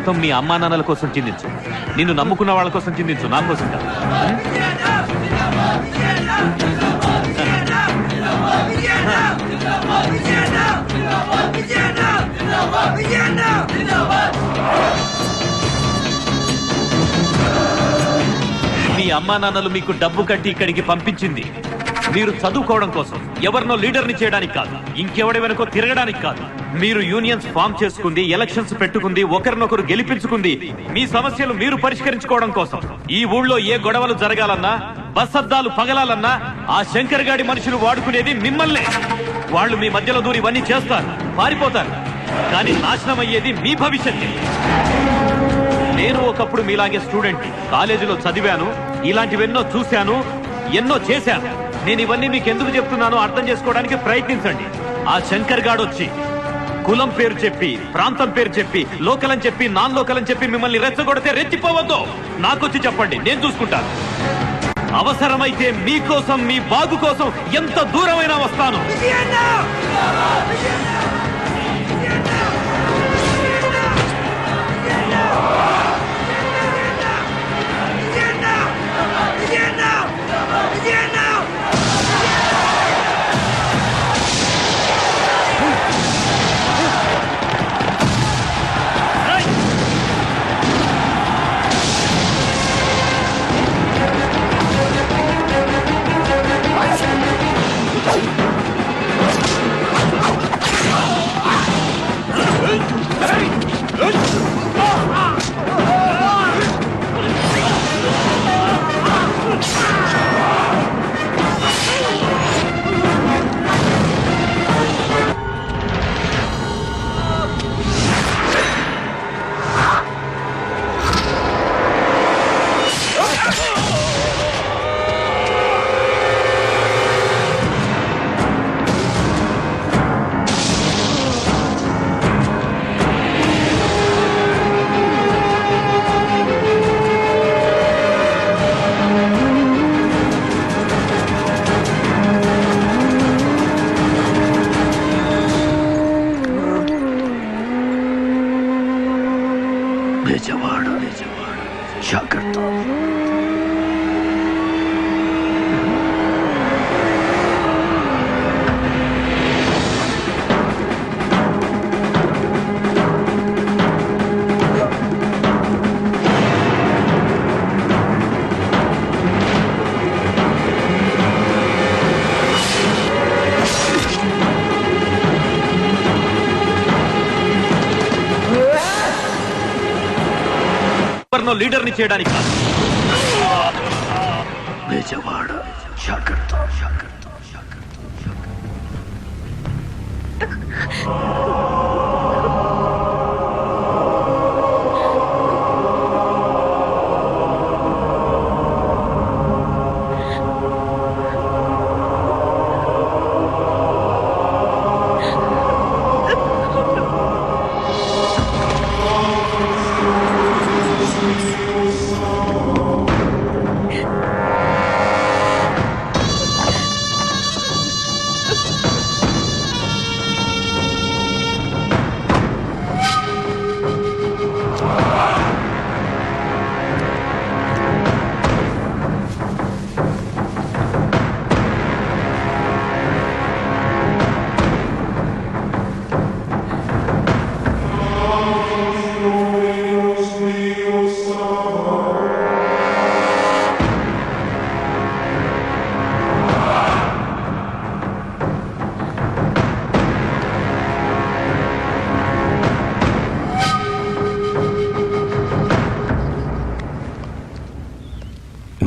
మొత్తం మీ అమ్మా నాన్నల కోసం చిందించు. నిన్ను నమ్ముకున్న వాళ్ళ కోసం చిందించు, నా కోసం కాదు. మీ అమ్మా నాన్నలు మీకు డబ్బు కట్టి ఇక్కడికి పంపించింది మీరు చదువుకోవడం కోసం, ఎవరినో లీడర్ని చేయడానికి కాదు, ఇంకెవడి వెనుకో తిరగడానికి కాదు. మీరు యూనియన్స్ ఫామ్ చేసుకుంది, ఎలక్షన్స్ పెట్టుకుంది, ఒకరినొకరు గెలిపించుకుంది మీ సమస్యలు మీరు పరిష్కరించుకోవడం కోసం. ఈ ఊళ్ళో ఏ గొడవలు జరగాలన్నా, బస్సద్దాలు పగలాలన్నా ఆ శంకర్ గాడి మనుషులు వాడుకునేది మిమ్మల్నే. వాళ్ళు మీ మధ్యలో దూరి ఇవన్నీ చేస్తారు, పారిపోతారు, కానీ నాశనం అయ్యేది మీ భవిష్యత్తే. నేను ఒకప్పుడు మీలాగే స్టూడెంట్, కాలేజీలో చదివాను, ఇలాంటివెన్నో చూశాను, ఎన్నో చేశాను. నేను ఇవన్నీ మీకు ఎందుకు చెప్తున్నానో అర్థం చేసుకోవడానికి ప్రయత్నించండి. ఆ శంకర్ గాడు వచ్చి కులం పేరు చెప్పి, ప్రాంతం పేరు చెప్పి, లోకల్ అని చెప్పి, నాన్ లోకల్ అని చెప్పి మిమ్మల్ని రెచ్చగొడితే రెచ్చిపోవద్దు. నాకొచ్చి చెప్పండి, నేను చూసుకుంటాను. అవసరమైతే మీకోసం, మీ బాగు కోసం ఎంత దూరమైనా వస్తాను. జాగ్రత్త. లీడర్ని చేయడానికి కాదు. బేజవాడ జాగ్రత్త.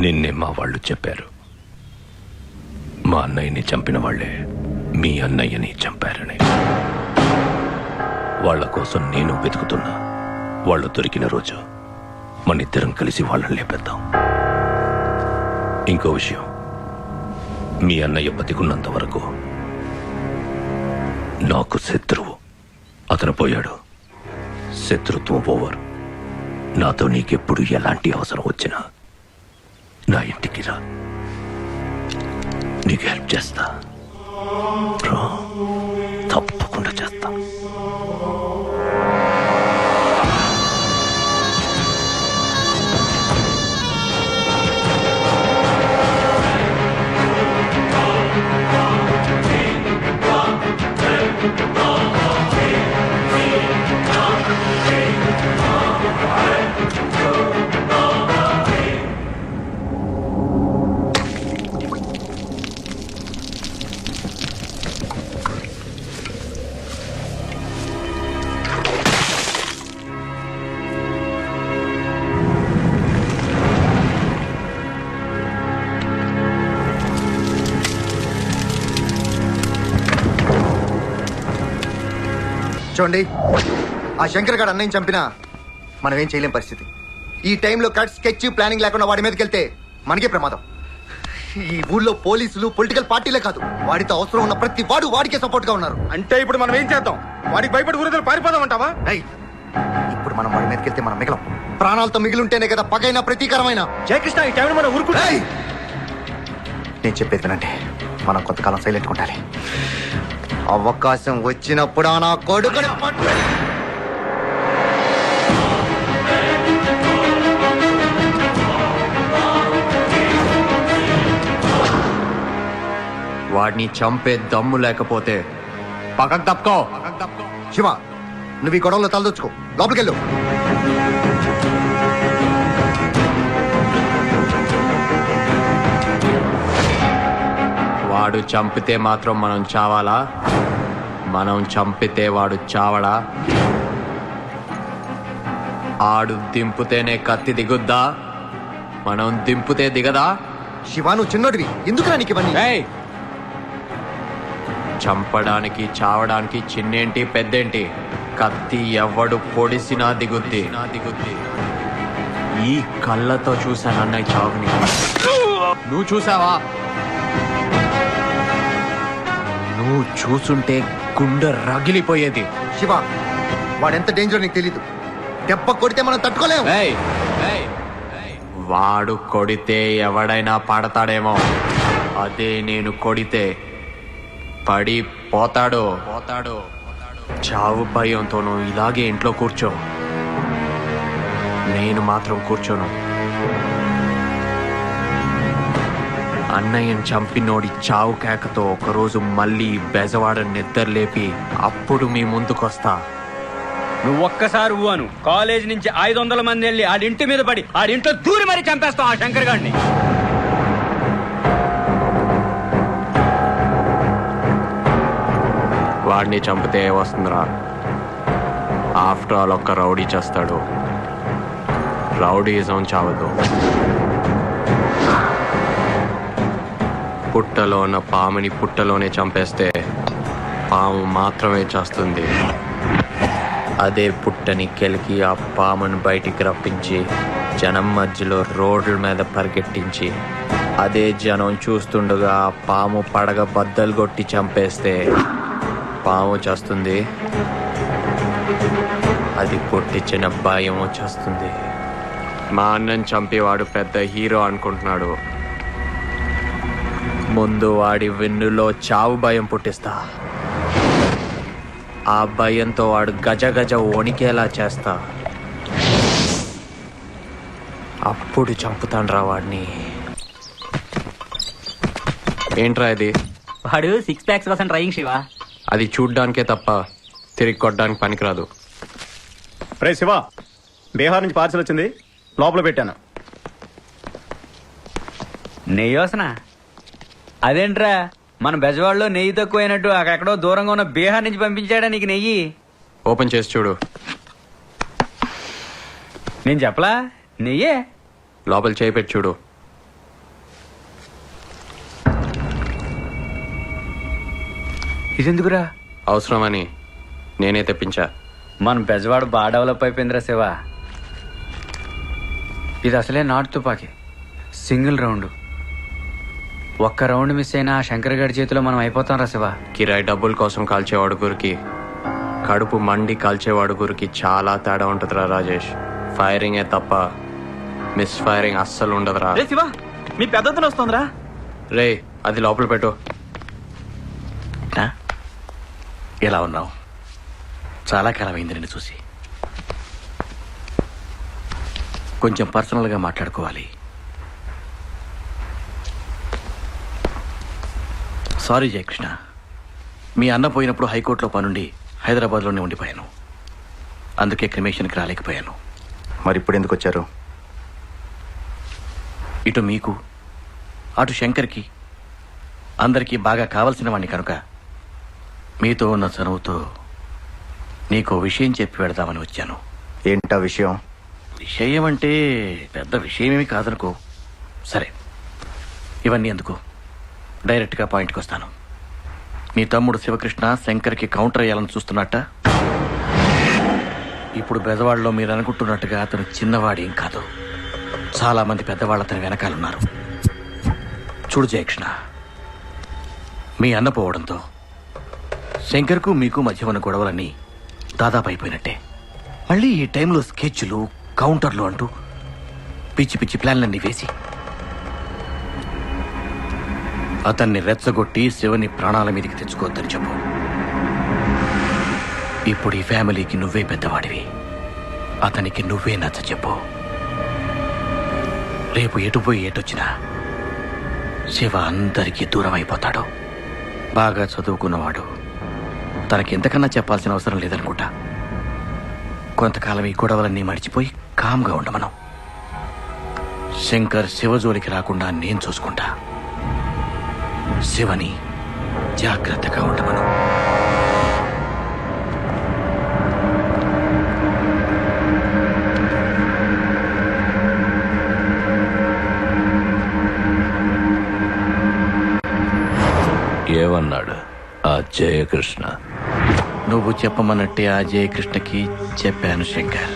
నిన్నే మా వాళ్ళు చెప్పారు, మా అన్నయ్యని చంపిన వాళ్లే మీ అన్నయ్యని చంపారని. వాళ్ల కోసం నేను వెతుకుతున్నా. వాళ్ళు దొరికిన రోజు మనిద్దరం కలిసి వాళ్ళని లేపేద్దాం. ఇంకో విషయం, మీ అన్నయ్య బతికున్నంత వరకు నాకు శత్రువు. అతను పోయాడు, శత్రుత్వం ఓవర్. నాతో నీకెప్పుడు ఎలాంటి అవసరం వచ్చినా నా ఇంటికి రా, నీకు హెల్ప్ చేస్తా. తప్పకుండా చేస్తా. చూడండి, ఆ శంకర్ గారు అన్నయ్య చంపినా మనం ఏం చేయలేం పరిస్థితి. ఈ టైంలో కట్ స్కెచ్ ప్లానింగ్ లేకుండా వాడి మీదకి వెళ్తే మనకే ప్రమాదం. ఈ ఊళ్ళో పోలీసులు పొలిటికల్ పార్టీలే కాదు, వాడితో అవసరం ఉన్న ప్రతి వాడు వాడికే సపోర్ట్ గా ఉన్నారు. అంటే ఇప్పుడు మనం ఏం చేద్దాం? వాడికి భయపడి ఊరితో పారిపోదాం అంటావా? ఏయ్, ఇప్పుడు మనం వాడి మీదకి వెళ్తే మనం మిగలం. ప్రాణాలతో మిగిలి ఉంటేనే కదా పగైనా ప్రతీకారమైన. జయకృష్ణ, ఈ టైంలో మనం ఊరుకుంటా. ఏయ్! నేను చెప్పేది వినండి, మనం కొంతకాలం సైలెంట్ ఉండాలి. అవకాశం వచ్చినప్పుడు ఆ నా కొడుకుని పట్టుకొని వాడిని చంపే దమ్ము లేకపోతే పక్కకు తప్పుకో. శివ, నువ్వు ఈ గొడవలో తలదొచ్చుకో, లోపలికెళ్ళు. వాడు చంపితే మాత్రం మనం చావాలా? మనం చంపితే వాడు చావడా? ఆడు దింపుతేనే కత్తి దిగుద్దా? మనం దింపుతే దిగదా? శివ, నువ్వు చిన్నోడివి, ఎందుకురా నీకు ఇవన్నీ? ఏయ్! చంపడానికి చావడానికి చిన్నేంటి పెద్దేంటి? కత్తి ఎవడు పొడిసినా దిగుద్ది. ఈ కళ్ళతో చూశాను అన్నయ్య చావుని. నువ్వు చూసావా? నువ్వు చూసుంటే గుండె రగిలిపోయేది. శివ, వాడెంత డేంజర్ నీకు తెలీదు. దెబ్బ కొడితే మనం తట్టుకోలేము. ఏయ్! ఏయ్! వాడు కొడితే ఎవడైనా పడతాడేమో, అదే నేను కొడితే పడి పోతాడు. చావు భయంతోనూ ఇలాగే ఇంట్లో కూర్చో. నేను మాత్రం కూర్చోను. అన్నయ్యని చంపినోడి చావు కేకతో ఒకరోజు మళ్ళీ బెజవాడ నిద్రలేపి అప్పుడు మీ ముందుకొస్తా. నువ్వు ఒక్కసారి ఊను కాలేజ్ నుంచి 500 మంది వెళ్ళి ఆడింటి మీద పడి ఆడింట్లో దూరి మరీ చంపేస్తాం ఆ శంకర్ గారిని. వాడిని చంపితే వస్తుందిరా? ఆఫ్టర్ ఆల్ ఒక్క రౌడీ చేస్తాడు. రౌడీజం చావదు. పుట్టలో ఉన్న పాముని పుట్టలోనే చంపేస్తే పాము మాత్రమే చేస్తుంది. అదే పుట్టని కెలికి ఆ పామును బయటికి రప్పించి జనం మధ్యలో రోడ్ల మీద పరిగెట్టించి అదే జనం చూస్తుండగా ఆ పాము పడగ బద్దలు కొట్టి చంపేస్తే పాము చేస్తుంది. అది పుట్టించిన భయం వచ్చేస్తుంది. మా అన్నని చంపేవాడు పెద్ద హీరో అనుకుంటున్నాడు. ముందు వాడి వెన్నులో చావు భయం పుట్టిస్తా. ఆ భయంతో వాడు గజ గజ వణికేలా చేస్తా. అప్పుడు చంపుతాన్రా వాడిని. ఏంట్రా ఇది? వాడు 6 packs కోసం ట్రైయింగ్ శివ. అది చూడ్డానికే తప్ప తిరిగి కొట్టడానికి పనికిరాదు. రే శివ, బీహార్ నుంచి పార్సల్ వచ్చింది, లోపల పెట్టాను. నెయ్యి వసనా? అదేంట్రా, మన బెజవాడలో నెయ్యి తక్కువైనట్టు అక్కడెక్కడో దూరంగా ఉన్న బీహార్ నుంచి పంపించాడా నీకు నెయ్యి? ఓపెన్ చేసి చూడు. నేను చెప్పలా నెయ్యే. లోపల చేయి పెట్టి చూడు. ఇదెందుకురా? అవసరమని నేనే తెప్పించా. మన బెజవాడ బాగా డెవలప్ అయిపోయిందిరా శివ. ఇది అసలే నాటు తుపాకీ, సింగిల్ రౌండ్. ఒక్క రౌండ్ మిస్ అయినా ఆ శంకర్ గారి చేతిలో మనం అయిపోతాం రా శివ. కిరాయి డబ్బుల కోసం కాల్చేవాడు గురికి, కడుపు మండి కాల్చేవాడు గురికి చాలా తేడా ఉంటుందిరా రాజేష్. ఫైరింగే తప్ప మిస్ ఫైరింగ్ అస్సలు ఉండదురా. శివ, మీ పెద్దతను వస్తుందిరా. రే, అది లోపల పెట్టు. ఎలా ఉన్నావు? చాలా కాలం అయింది నిన్ను చూసి. కొంచెం పర్సనల్గా మాట్లాడుకోవాలి. సారీ జయకృష్ణ, మీ అన్న పోయినప్పుడు హైకోర్టులో పనుండి హైదరాబాద్లోనే ఉండిపోయాను. అందుకే క్రిమేషన్కి రాలేకపోయాను. మరి ఇప్పుడు ఎందుకు వచ్చారు? ఇటు మీకు అటు శంకర్కి అందరికీ బాగా కావలసిన వాడిని కనుక మీతో ఉన్న చనువుతో నీకు విషయం చెప్పి పెడదామని వచ్చాను. ఏంటా విషయం? విషయం అంటే పెద్ద విషయమేమి కాదనుకో. సరే, ఇవన్నీ ఎందుకు, డైరెక్ట్గా పాయింట్కి వస్తాను. మీ తమ్ముడు శివకృష్ణ శంకర్కి కౌంటర్ అయ్యాలని చూస్తున్నట్ట? ఇప్పుడు బెజవాడలో మీరు అనుకుంటున్నట్టుగా అతను చిన్నవాడేం కాదు. చాలా మంది పెద్దవాళ్ళు అతని వెనకాలన్నారు. చూడు జయకృష్ణ, మీ అన్న పోవడంతో శంకర్కు మీకు మధ్య ఉన్న గొడవలన్నీ దాదాపు అయిపోయినట్టే. మళ్ళీ ఈ టైంలో స్కెచ్లు, కౌంటర్లు అంటూ పిచ్చి పిచ్చి ప్లాన్లన్నీ వేసి అతన్ని రెచ్చగొట్టి శివని ప్రాణాల మీదకి తెచ్చుకోవద్దని చెప్పు. ఇప్పుడు ఈ ఫ్యామిలీకి నువ్వే పెద్దవాడివి. అతనికి నువ్వే నచ్చ చెప్పు. రేపు ఎటుపోయి ఎటొచ్చినా శివ అందరికీ దూరం అయిపోతాడు. బాగా చదువుకున్నవాడు. తనకి ఎంతకన్నా చెప్పాల్సిన అవసరం లేదనుకుంటా. కొంతకాలం ఈ గొడవలన్నీ మర్చిపోయి కామ్గా ఉండమను. శంకర్ శివ జోలికి రాకుండా నేను చూసుకుంటా. శివని జాగ్రత్తగా ఉండమను. ఏమన్నాడు ఆ జయకృష్ణ? నువ్వు చెప్పమన్నట్టే ఆ జయకృష్ణకి చెప్పాను శంకర్.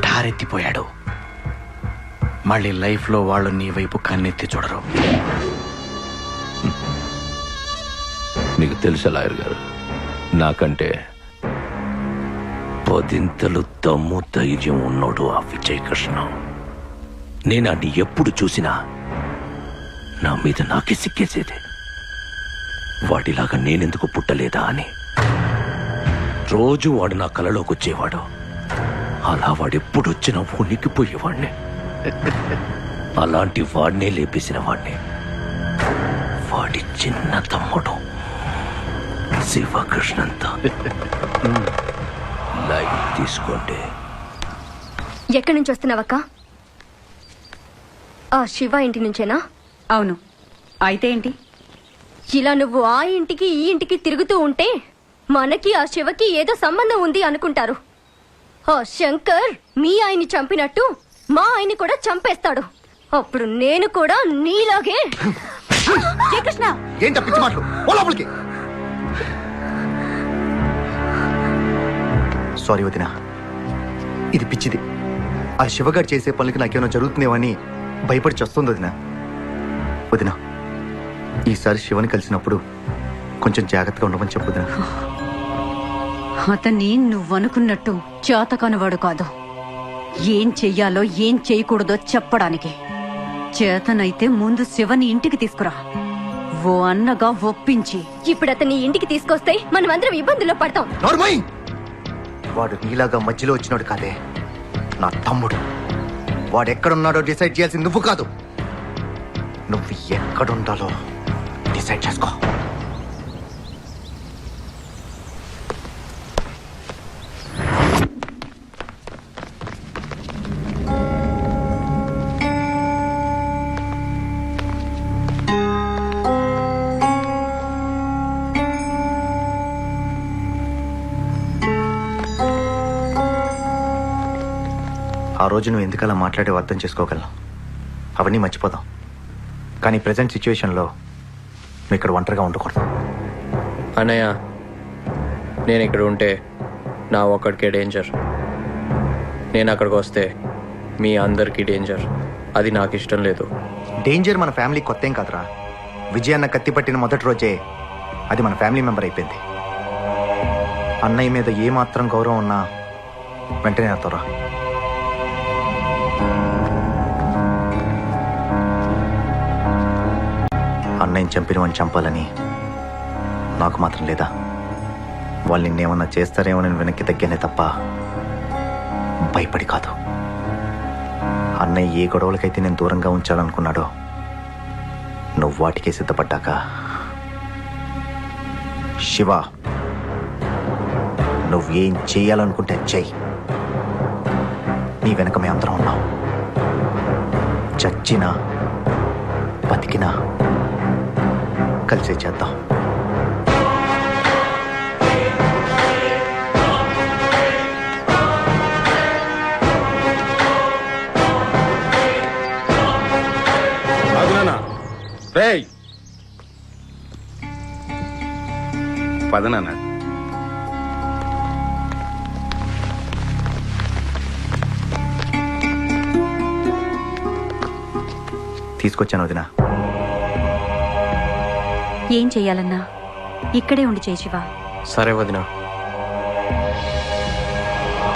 ఠారెత్తిపోయాడు. మళ్ళీ లైఫ్లో వాళ్ళు నీ వైపు కన్నెత్తి చూడరు. మీకు తెలుసా లాయర్ గారు, నాకంటే పదింతలు దమ్ము ధైర్యం ఉన్నాడు ఆ విజయకృష్ణ. నేను అది ఎప్పుడు చూసినా నా మీద నాకే సిక్కేసేది. వాడిలాగా నేనెందుకు పుట్టలేదా అని రోజు వాడు నా కలలోకి వచ్చేవాడు. అలా వాడెప్పుడొచ్చినా ఉనికిపోయేవాడిని. అలాంటి వాడినే లేపేసిన వాడిని వాడి చిన్న తమ్ముడు శివకృష్ణంతో. లైవ్ తీసుకోండి. ఎక్కడి నుంచి వస్తున్నావక్క? ఆ శివ ఇంటి నుంచేనా? అవును. అయితే ఏంటి? ఇలా నువ్వు ఆ ఇంటికి ఈ ఇంటికి తిరుగుతూ ఉంటే మనకి ఆ శివకి ఏదో సంబంధం ఉంది అనుకుంటారు. ఆ శంకర్ మీ ఆయన్ని చంపినట్టు మా ఆయన్ని కూడా చంపేస్తాడు. అప్పుడు నేను కూడా నీలాగే. జయకృష్ణ, ఏంట పిచ్చి మాటలు? పో లోపలికి. సారీ వదినా, ఇది పిచ్చిది. ఆ శివగాడు చేసే పనులకి నాకేమైనా జరుగుతుందేమని భయపడి చస్తుంది వదినా. వదినా, ఈసారి శివని కలిసినప్పుడు కొంచెం జాగ్రత్తగా ఉండమని చెప్పు వదినా. అతన్ని నువ్వనుకున్నట్టు చేతకానివాడు కాదు. ఏం చెయ్యాలో ఏం చేయకూడదో చెప్పడానికి. చేతనైతే ముందు శివని ఇంటికి తీసుకురా. ఓ అన్నగా ఒప్పించి. ఇప్పుడు అతన్ని ఇంటికి తీసుకొస్తే మనం అందరం ఇబ్బందుల్లో పడతాం. నార్మల్, వాడు నీలాగా మధ్యలో వచ్చినాడు కాదే, నా తమ్ముడు. వాడు ఎక్కడున్నాడో డిసైడ్ చేయాల్సింది నువ్వు కాదు. నువ్వు ఎక్కడుండాలో డిసైడ్ చేసుకో. ఆ రోజు నువ్వు ఎందుకలా మాట్లాడేవో అర్థం చేసుకోగలను. అవన్నీ మర్చిపోదాం. కానీ ప్రజెంట్ సిచ్యువేషన్లో నువ్వు ఇక్కడ ఒంటరిగా ఉండకూడదు. అన్నయ్య, నేను ఇక్కడ ఉంటే నా ఒక్కడికే డేంజర్. నేను అక్కడికి వస్తే మీ అందరికీ డేంజర్. అది నాకు ఇష్టం లేదు. డేంజర్ మన ఫ్యామిలీ కొత్త ఏం కాదురా. విజయన్న కత్తి పట్టిన మొదటి రోజే అది మన ఫ్యామిలీ మెంబర్ అయిపోయింది. అన్నయ్య మీద ఏమాత్రం గౌరవం ఉన్నా వెంటనే అతరా. అన్నయ్యని చంపినవని చంపాలని నాకు మాత్రం లేదా? వాళ్ళు నిన్నేమన్నా చేస్తారేమో నేను వెనక్కి తగ్గానే తప్ప భయపడి కాదు. అన్నయ్య ఏ గొడవలకైతే నేను దూరంగా ఉంచాలనుకున్నాడో నువ్వు వాటికే సిద్ధపడ్డాక, శివ నువ్వు ఏం చేయాలనుకుంటే చెయ్యి. నీ వెనక మేము అందరం ఉన్నాం. చచ్చినా బతికినా కలిసే చేద్దాం. పద నాన్న. తీసుకొచ్చాను వదినా. ఏం చెయ్యాలన్నా ఇక్కడే ఉండి చేయి శివ. సరే వదినా.